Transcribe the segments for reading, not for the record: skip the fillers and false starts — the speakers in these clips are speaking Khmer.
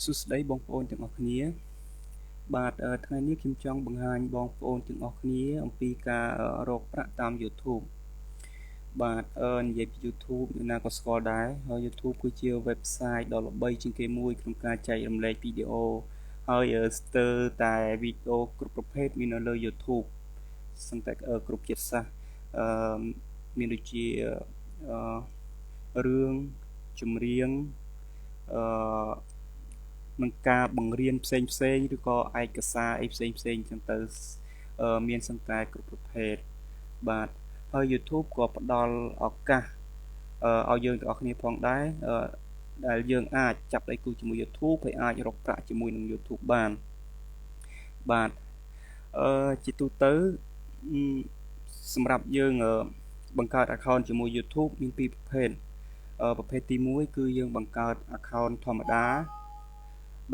សួស្តីបងប្អូនទាំងអស់គ្នាបាទថ្ងៃនេះខ្ញុំចង់បង្ហាញបងប្អូនទាំងអស់គ្នាអំពីការរកប្រាក់តាម YouTube បាទនិយាយពី YouTube អ្នកណាក៏ស្គាល់ដែរហើយ YouTube គឺជា website ដ៏ល្បីជាងគេមួយក្នុងការចែករំលែកវីដេអូហើយស្ទើរតែវីដេអូគ្រប់ប្រភេទមាននៅលើ YouTube សឹងតែគ្រប់ជាតិសាសន៍មានដូចជារឿងចម្រៀងនឹងការបង្រៀនផ្សេងឬក៏ឯកសារអីផ្សេងចឹងទៅមានសឹងតែគ្រប់ប្រភេទបាទហើយ YouTube ក៏ផ្ដល់ឱកាសឲ្យយើងទាំងអស់គ្នាផងដែរដែលយើងអាចចាប់ដៃគូជាមួយ YouTube ហើយអាចរកប្រាក់ជាមួយនឹង YouTube បានបាទជាទូទៅសម្រាប់យើងបង្កើត account ជាមួយ YouTube មានពីរប្រភេទប្រភេទទី1គឺយើងបង្កើត account ធម្មតា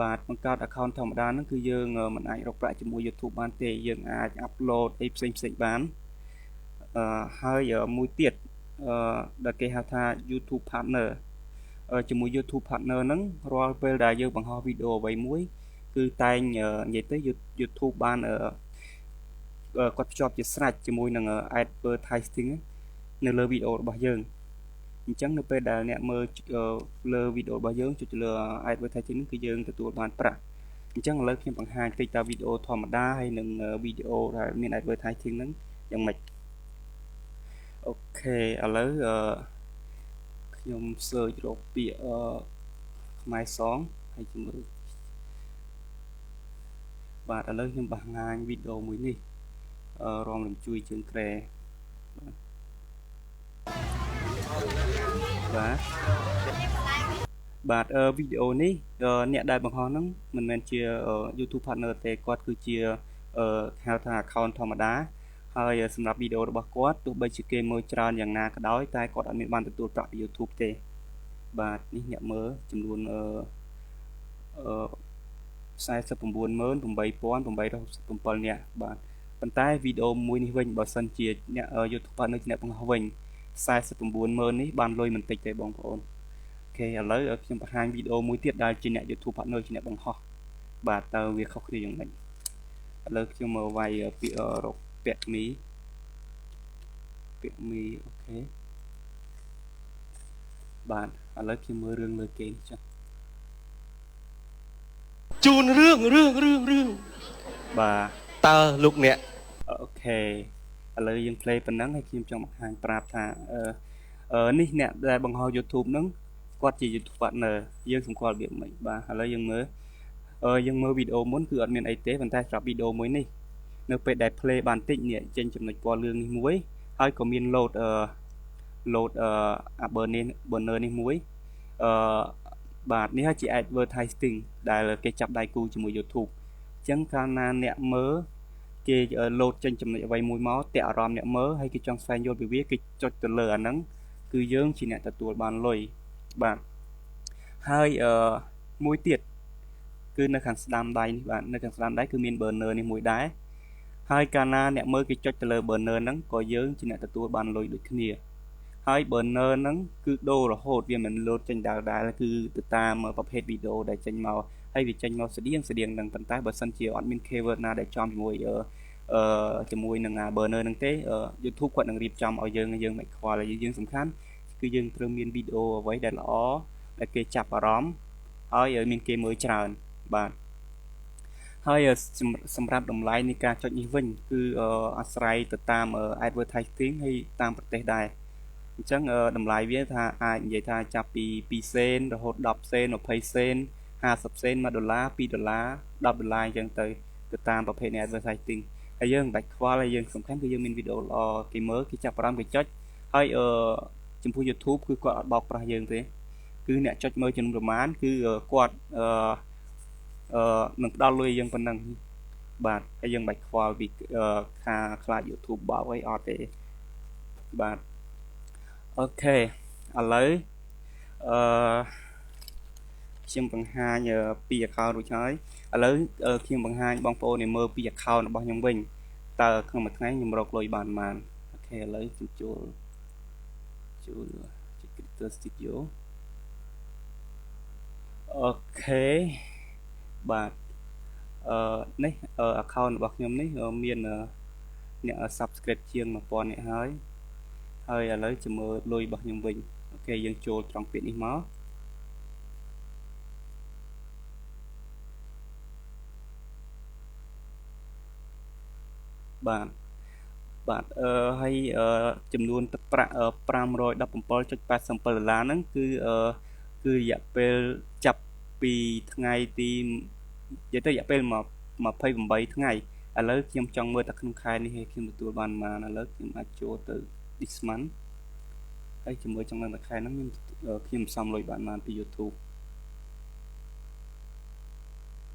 បាទបង្កើត account ធម្មតាហ្នឹងគឺយើងមិនអាចរកប្រាក់ជាមួយ YouTube បានទេយើងអាច upload អីផ្សេងបានហើយមួយទៀតដែលគេហៅថា YouTube Partner ជាមួយ YouTube Partner ហ្នឹងរាល់ពេលដែលយើងបង្ហោះវីដេអូអ្វីមួយគឺតែងនិយាយទៅ YouTube បានគាត់ភ្ជាប់ជាស្រេចជាមួយនឹង advertising នៅលើវីដេអូរបស់យើងអញ្ចឹងនៅពេលដែលអ្នកមើលលើវីដេអូរបស់យើងចុចលើ advertising គឺយើងទទួលបានប្រាក់អញ្ចឹងឥឡូវខ្ញុំបង្ហាញតិចតើវីដេអូធម្មតាហើយនឹងវីដេអូដែលមាន advertising ហ្នឹងយ៉ាងម៉េចអូខេឥឡូវខ្ញុំ search រកពាក្យខ្មែរសងហើយជំរឿបាទឥឡូវខ្ញុំបង្ហាញវីដេអូមួយនេះរំលំជួយជើងក្រែបាទវីដេអូនេះអ្នកដែលបង្ហោះហ្នឹងមិនមែនជា YouTube Partner ទេគាត់គឺជាហៅថា account ធម្មតាហើយសម្រាប់វីដេអូរបស់គាត់ទោះបីជាគេមើលច្រើនយ៉ាងណាក៏ដោយតែគាត់អត់មានបានទទួលប្រាក់ពី YouTube ទេបាទនេះអ្នកមើលចំនួន498,867 នាក់បាទប៉ុន្តែវីដេអូមួយនេះវិញបើសិនជាអ្នក YouTube Partner អ្នកបង្ហោះវិញ490,000នេះបានលុយមិនតិចទេបងប្អូនអូខេឥឡូវខ្ញុំបង្ហាញវីដេអូមួយទៀតដែលជាអ្នក YouTube Partner ជាអ្នកបង្ហោះបាទតើវាខុសគ្នាយ៉ាងម៉េចឥឡូវខ្ញុំមកវាយពាក្យរកពាក្យមីអូខេបាទឥឡូវខ្ញុំមើលរឿងលើគេចុះជូនរឿងបាទតើលោកអ្នកអូខេឥឡូវយើង play ប៉ុណ្ណឹងហើយខ្ញុំចង់បង្ហាញប្រាប់ថានេះអ្នកដែលបង្ហោះ YouTube ហ្នឹងគាត់ជា YouTube Partner យើងសម្គាល់របៀបមិនបាទឥឡូវយើងមើលវីដេអូមុនគឺអត់មានអីទេប៉ុន្តែសម្រាប់វីដេអូមួយនេះនៅពេលដែល play បានតិចនេះចេញចំណុចពណ៌លឿងនេះមួយហើយក៏មាន load burner នេះមួយបាទនេះហើយជា advertising ដែលគេចាប់ដៃគូជាមួយ YouTube អញ្ចឹងកាលណាអ្នកមើលគេ load ចេញចំណុចអ្វីមួយមកតាក់អារម្មណ៍អ្នកមើលហើយគេចង់ស្វែងយល់ពីវាគេចុចទៅលើអាហ្នឹងគឺយើងជាអ្នកទទួលបានលុយបាទហើយមួយទៀតគឺនៅខាងស្ដាំដៃនេះបាទនៅខាងស្ដាំដៃគឺមាន burner នេះមួយដែរហើយកាលណាអ្នកមើលគេចុចទៅលើ burner ហ្នឹងក៏យើងជាអ្នកទទួលបានលុយដូចគ្នាហើយ burner ហ្នឹងគឺដូររហូតវាមិន load ចេញដែលគឺទៅតាមប្រភេទវីដេអូដែលចេញមកហើយវាចេញមកស្តៀងហ្នឹងប៉ុន្តែបើសិនជាអត់មាន keyword ណាដែលចំជាមួយនឹង burner ហ្នឹងទេ YouTube គាត់នឹងរៀបចំឲ្យយើងមិនខ្វល់យើងសំខាន់គឺយើងត្រូវមានវីដេអូអ្វីដែលល្អដែលគេចាប់អារម្មណ៍ហើយមានគេមើលច្រើនបាទហើយសម្រាប់តម្លៃនៃការចុចនេះវិញគឺអាស្រ័យទៅតាម advertising ហើយតាមប្រទេសដែរអញ្ចឹងតម្លៃវាថាអាចនិយាយថាចាប់ពី2សេនរហូត10សេន20សេន50សេន$1 $2 $10អញ្ចឹងទៅតាមប្រភេទនៃ advertising ហើយយើងមិនបាច់ខ្វល់ហើយយើងសំខាន់គឺយើងមានវីដេអូល្អគេមើលគេចាប់អារម្មណ៍គេចុចហើយចំពោះ YouTube គឺគាត់អត់បោកប្រាស់យើងទេគឺអ្នកចុចមើលចំនួនប្រមាណគឺគាត់នឹងផ្ដល់លុយយើងប៉ុណ្ណឹងបាទហើយយើងមិនបាច់ខ្វល់ពីខាខ្លាច YouTube បោកអីអត់ទេបាទអូខេឥឡូវខ្ញុំបង្ហាញពី account រួចហើយឥឡូវខ្ញុំបង្ហាញបងប្អូនឲ្យមើលពី account របស់ខ្ញុំវិញតើក្នុងមួយថ្ងៃខ្ញុំរកលុយបានប៉ុន្មានអូខេឥឡូវខ្ញុំចូល Creator Studio អូខេ បាទនេះaccount របស់ខ្ញុំនេះមានអ្នក subscribe ជាង 1000 អ្នកហើយឥឡូវចាំមើលលុយរបស់ខ្ញុំវិញអូខេយើងចូលត្រង់ពាក្យនេះមកបាទហើយចំនួនទឹកប្រាក់$517.87 ហ្នឹងគឺរយៈពេលចាប់ពីថ្ងៃទីនិយាយទៅរយៈពេល28ថ្ងៃឥឡូវខ្ញុំចង់មើលតែក្នុងខែនេះខ្ញុំទទួលបានប៉ុន្មានឥឡូវខ្ញុំអាចចូលទៅ this month ហើយជាមួយចង់នៅខែហ្នឹងខ្ញុំសំលុយបានប៉ុន្មានពី YouTube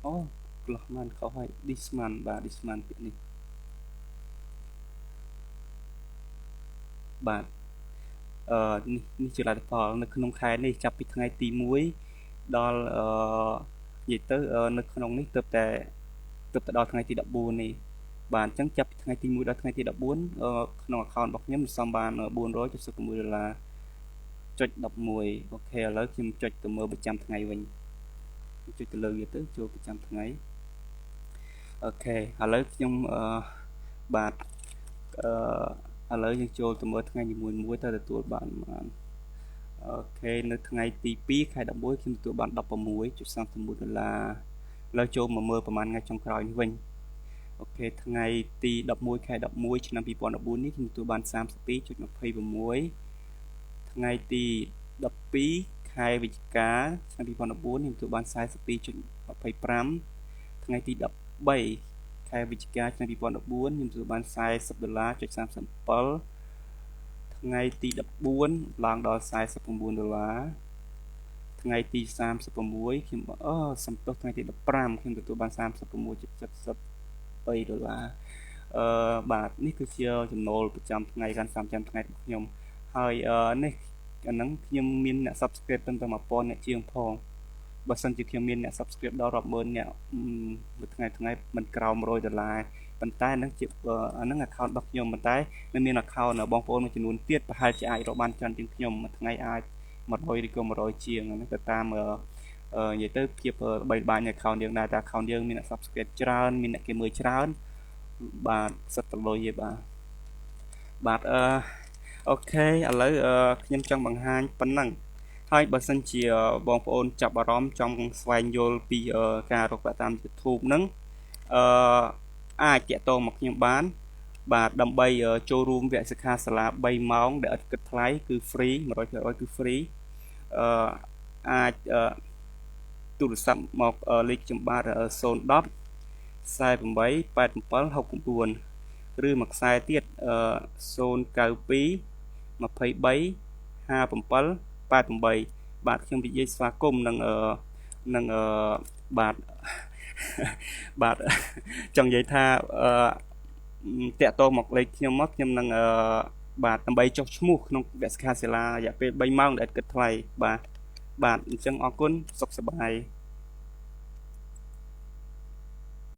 អូកន្លោះបានខុសហើយ this month បាទ this month ពាក្យនេះបាទនេះជាលទ្ធផលនៅក្នុងខែនេះចាប់ពីថ្ងៃទី1ដល់និយាយទៅនៅក្នុងនេះទើបតែដល់ថ្ងៃទី14នេះបាទអញ្ចឹងចាប់ពីថ្ងៃទី1ដល់ថ្ងៃទី14ក្នុង account របស់ខ្ញុំសំបាន$471.11អូខេឥឡូវខ្ញុំចុចទៅមើលប្រចាំថ្ងៃវិញចុចទៅលើវាទៅចូលប្រចាំថ្ងៃអូខេឥឡូវខ្ញុំបាទឥឡូវយើងចូលទៅមើលថ្ងៃនីមួយៗទៅទទួលបានអូខេនៅថ្ងៃទី2ខែ11ខ្ញុំទទួលបាន$16.31ឥឡូវចូលមកមើលប្រហែលថ្ងៃចុងក្រោយនេះវិញអូខេថ្ងៃទី11ខែ11ឆ្នាំ2014នេះខ្ញុំទទួលបាន32.26ថ្ងៃទី12ខែវិច្ឆិកាឆ្នាំ2014ខ្ញុំទទួលបាន42.25ថ្ងៃទី13ខែវិច្ឆិកាឆ្នាំ2014ខ្ញុំទទួលបាន$40.37ថ្ងៃទី14ឡើងដល់$49ថ្ងៃទី36ខ្ញុំសំទោសថ្ងៃទី15ខ្ញុំទទួលបាន$36.73បាទនេះគឺជាចំណូលប្រចាំថ្ងៃកាន់ប្រចាំថ្ងៃរបស់ខ្ញុំហើយនេះអាហ្នឹងខ្ញុំមានអ្នក subscribe ត្រឹមតែ1000អ្នកជាងផងបើសិនជាខ្ញុំមានអ្នក subscribe ដល់រាប់ម៉ឺនអ្នកមួយថ្ងៃមិនក្រោម$100ប៉ុន្តែហ្នឹងជាអាហ្នឹង account របស់ខ្ញុំប៉ុន្តែនៅមាន account បងប្អូនមួយចំនួនទៀតប្រហែលជាអាចរកបានច្រើនជាងខ្ញុំមួយថ្ងៃអាច100ឬក៏100ជាងហ្នឹងទៅតាមនិយាយទៅភាពល្បីល្បាញនៃ account យើងដែរតែ account យើងមានអ្នក subscribe ច្រើនមានអ្នកគេមើលច្រើនបាទសិតតលុយទេបាទអូខេឥឡូវខ្ញុំចង់បង្ហាញប៉ុណ្ណឹងហើយបើសិនជាបងប្អូនចាប់អារម្មណ៍ចង់ស្វែងយល់ពីការរកប្រាក់តាម YouTube ហ្នឹងអាចតាក់ទងមកខ្ញុំបានបាទដើម្បីចូលរួមវគ្គសិក្ខាសាលា3ម៉ោងដែលឥតគិតថ្លៃគឺ free 100% គឺ free អាចទូរស័ព្ទមកលេខខ្ញុំបាទ010 48 87 69ឬមួយខ្សែទៀត092 23 57 88បាទខ្ញុំនិយាយស្វាគមន៍នឹងបាទបាទចង់និយាយថាតាក់ទងមកលេខខ្ញុំមកខ្ញុំនឹងបាទដើម្បីចុះឈ្មោះក្នុងវគ្គសិក្ខាសាលារយៈពេល3ម៉ោងដែលឥតគិតថ្លៃបាទអញ្ចឹងអរគុណសុខសប្បាយ